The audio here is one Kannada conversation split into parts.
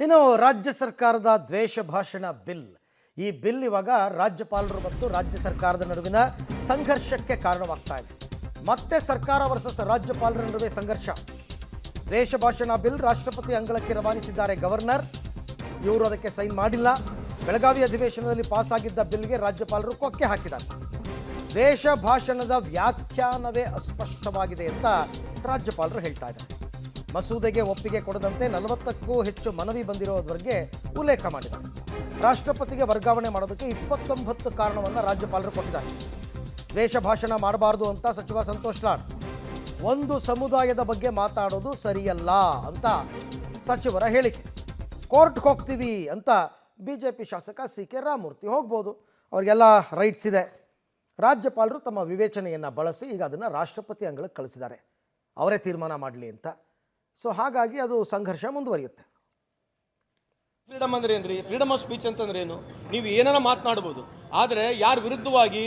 ಇನ್ನು ರಾಜ್ಯ ಸರ್ಕಾರದ ದ್ವೇಷ ಭಾಷಣ ಬಿಲ್ ಈ ಬಿಲ್ ಇವಾಗ ರಾಜ್ಯಪಾಲರು ಮತ್ತು ರಾಜ್ಯ ಸರ್ಕಾರದ ನಡುವಿನ ಸಂಘರ್ಷಕ್ಕೆ ಕಾರಣವಾಗ್ತಾ ಇದೆ. ಮತ್ತೆ ಸರ್ಕಾರ ವರ್ಸಸ್ ರಾಜ್ಯಪಾಲರ ನಡುವೆ ಸಂಘರ್ಷ. ದ್ವೇಷ ಭಾಷಣ ಬಿಲ್ ರಾಷ್ಟ್ರಪತಿ ಅಂಗಳಕ್ಕೆ ರವಾನಿಸಿದ್ದಾರೆ ಗವರ್ನರ್. ಇವರು ಅದಕ್ಕೆ ಸೈನ್ ಮಾಡಿಲ್ಲ. ಬೆಳಗಾವಿ ಅಧಿವೇಶನದಲ್ಲಿ ಪಾಸ್ ಆಗಿದ್ದ ಬಿಲ್ಗೆ ರಾಜ್ಯಪಾಲರು ಕೊಕ್ಕೆ ಹಾಕಿದ್ದಾರೆ. ದ್ವೇಷ ಭಾಷಣದ ವ್ಯಾಖ್ಯಾನವೇ ಅಸ್ಪಷ್ಟವಾಗಿದೆ ಅಂತ ರಾಜ್ಯಪಾಲರು ಹೇಳ್ತಾ ಇದ್ದಾರೆ. ಮಸೂದೆಗೆ ಒಪ್ಪಿಗೆ ಕೊಡದಂತೆ 40ಕ್ಕೂ ಹೆಚ್ಚು ಮನವಿ ಬಂದಿರೋದ್ವರೆಗೆ ಉಲ್ಲೇಖ ಮಾಡಿದ್ದಾರೆ. ರಾಷ್ಟ್ರಪತಿಗೆ ವರ್ಗಾವಣೆ ಮಾಡೋದಕ್ಕೆ 29 ಕಾರಣವನ್ನು ರಾಜ್ಯಪಾಲರು ಕೊಟ್ಟಿದ್ದಾರೆ. ದ್ವೇಷ ಭಾಷಣ ಮಾಡಬಾರದು ಅಂತ ಸಚಿವ ಸಂತೋಷ್ ಲಾಡ್, ಒಂದು ಸಮುದಾಯದ ಬಗ್ಗೆ ಮಾತಾಡೋದು ಸರಿಯಲ್ಲ ಅಂತ ಸಚಿವರ ಹೇಳಿಕೆ. ಕೋರ್ಟ್ಗೆ ಹೋಗ್ತೀವಿ ಅಂತ ಬಿಜೆಪಿ ಶಾಸಕ CK ರಾಮಮೂರ್ತಿ ಹೋಗ್ಬೋದು, ಅವರಿಗೆಲ್ಲ ರೈಟ್ಸ್ ಇದೆ. ರಾಜ್ಯಪಾಲರು ತಮ್ಮ ವಿವೇಚನೆಯನ್ನು ಬಳಸಿ ಈಗ ಅದನ್ನು ರಾಷ್ಟ್ರಪತಿ ಅಂಗಳಕ್ಕೆ ಕಳಿಸಿದ್ದಾರೆ, ಅವರೇ ತೀರ್ಮಾನ ಮಾಡಲಿ ಅಂತ. ಸೊ ಹಾಗಾಗಿ ಅದು ಸಂಘರ್ಷ ಮುಂದುವರಿಯುತ್ತೆ. ಫ್ರೀಡಮ್ ಅಂದ್ರೆ ಏನ್ರಿ? ಫ್ರೀಡಮ್ ಆಫ್ ಸ್ಪೀಚ್ ಅಂತಂದ್ರೆ ಏನು? ನೀವು ಏನಾರ ಮಾತನಾಡ್ಬೋದು, ಆದರೆ ಯಾರ ವಿರುದ್ಧವಾಗಿ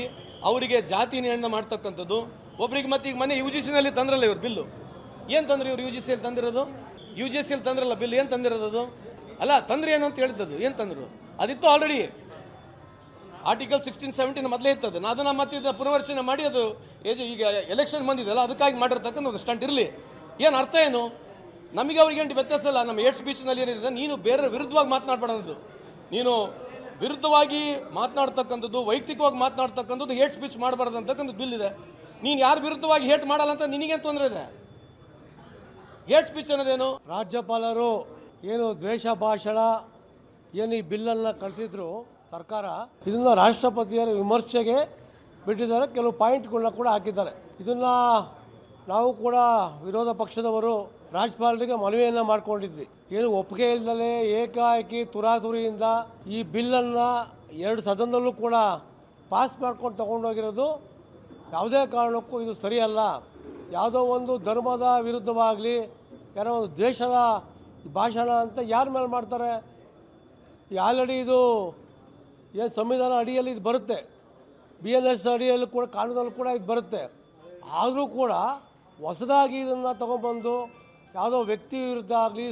ಅವರಿಗೆ ಜಾತಿ ನಿರ್ಣಯ ಮಾಡ್ತಕ್ಕಂಥದ್ದು ಒಬ್ರಿಗೆ. ಮತ್ತೆ ಈಗ ಮನೆ UGCನಲ್ಲಿ ತಂದ್ರಲ್ಲ ಇವ್ರು ಬಿಲ್ಲು, ಏನು ತಂದ್ರೆ ಇವ್ರು UGCಯಲ್ಲಿ ತಂದಿರೋದು? UGCಯಲ್ಲಿ ತಂದ್ರಲ್ಲ ಬಿಲ್, ಏನು ತಂದಿರೋದು? ಅಲ್ಲ ತಂದ್ರೆ ಏನು ಅಂತ ಹೇಳಿದ್ದದು, ಏನು ತಂದರು? ಅದಿತ್ತು ಆಲ್ರೆಡಿ. ಆರ್ಟಿಕಲ್ 16, 17 ಮೊದಲೇ ಇರ್ತದೆ. ಅದನ್ನು ಮತ್ತೆ ಪುನರ್ವಚನೆ ಮಾಡಿ ಅದು ಈಗ ಎಲೆಕ್ಷನ್ ಬಂದಿದೆಯಲ್ಲ ಅದಕ್ಕಾಗಿ ಮಾಡಿರ್ತಕ್ಕಂಥ ಒಂದು ಸ್ಟಂಟ್ ಇರಲಿ. ಏನು ಅರ್ಥ ಏನು? ನಮಗೆ ಅವ್ರಿಗೆ ಏನು ವ್ಯತ್ಯಾಸ ಇಲ್ಲ. ನಮ್ಮ ಏಟ್ ಸ್ಪೀಚ್ನಲ್ಲಿ ಏನಿದೆ, ನೀನು ಬೇರೆ ವಿರುದ್ಧವಾಗಿ ಮಾತನಾಡಬಾರ್ದು. ನೀನು ವಿರುದ್ಧವಾಗಿ ಮಾತನಾಡ್ತಕ್ಕಂಥದ್ದು, ವೈಯಕ್ತಿಕವಾಗಿ ಮಾತನಾಡ್ತಕ್ಕಂಥದ್ದು ಹೇಟ್ ಸ್ಪೀಚ್ ಮಾಡಬಾರ್ದು ಅಂತಕ್ಕಂಥದ್ದು ಬಿಲ್ ಇದೆ. ನೀನು ಯಾರು ವಿರುದ್ಧವಾಗಿ ಹೇಟ್ ಮಾಡಲ್ಲ ಅಂತ ನಿನಗೇನು ತೊಂದರೆ ಇದೆ? ಹೇಟ್ ಸ್ಪೀಚ್ ಅನ್ನೋದೇನು? ರಾಜ್ಯಪಾಲರು ಏನು ದ್ವೇಷ ಭಾಷಣ ಏನು ಈ ಬಿಲ್ಲನ್ನು ಕಳಿಸಿದ್ರು ಸರ್ಕಾರ, ಇದನ್ನು ರಾಷ್ಟ್ರಪತಿಯರ ವಿಮರ್ಶೆಗೆ ಬಿಟ್ಟಿದ್ದಾರೆ. ಕೆಲವು ಪಾಯಿಂಟ್ಗಳನ್ನ ಕೂಡ ಹಾಕಿದ್ದಾರೆ. ಇದನ್ನು ನಾವು ಕೂಡ ವಿರೋಧ ಪಕ್ಷದವರು ರಾಜ್ಯಪಾಲರಿಗೆ ಮನವಿಯನ್ನು ಮಾಡ್ಕೊಂಡಿದ್ವಿ. ಏನು ಒಪ್ಪಿಗೆ ಇಲ್ಲದಲೇ ಏಕಾಏಕಿ ತುರಾತುರಿಯಿಂದ ಈ ಬಿಲ್ಲನ್ನು 2 ಸದನದಲ್ಲೂ ಕೂಡ ಪಾಸ್ ಮಾಡ್ಕೊಂಡು ತಗೊಂಡೋಗಿರೋದು ಯಾವುದೇ ಕಾರಣಕ್ಕೂ ಇದು ಸರಿಯಲ್ಲ. ಯಾವುದೋ ಒಂದು ಧರ್ಮದ ವಿರುದ್ಧವಾಗಲಿ ಯಾರೋ ಒಂದು ದ್ವೇಷದ ಭಾಷಣ ಅಂತ ಯಾರ ಮೇಲೆ ಮಾಡ್ತಾರೆ? ಆಲ್ರೆಡಿ ಇದು ಏನು ಸಂವಿಧಾನ ಅಡಿಯಲ್ಲಿ ಇದು ಬರುತ್ತೆ, BNS ಅಡಿಯಲ್ಲಿ ಕೂಡ ಕಾನೂನಲ್ಲಿ ಕೂಡ ಇದು ಬರುತ್ತೆ. ಆದರೂ ಕೂಡ ಹೊಸದಾಗಿ ಇದನ್ನು ತಗೊಂಡ್ಬಂದು ಯಾವುದೋ ವ್ಯಕ್ತಿ ವಿರುದ್ಧ ಆಗಲಿ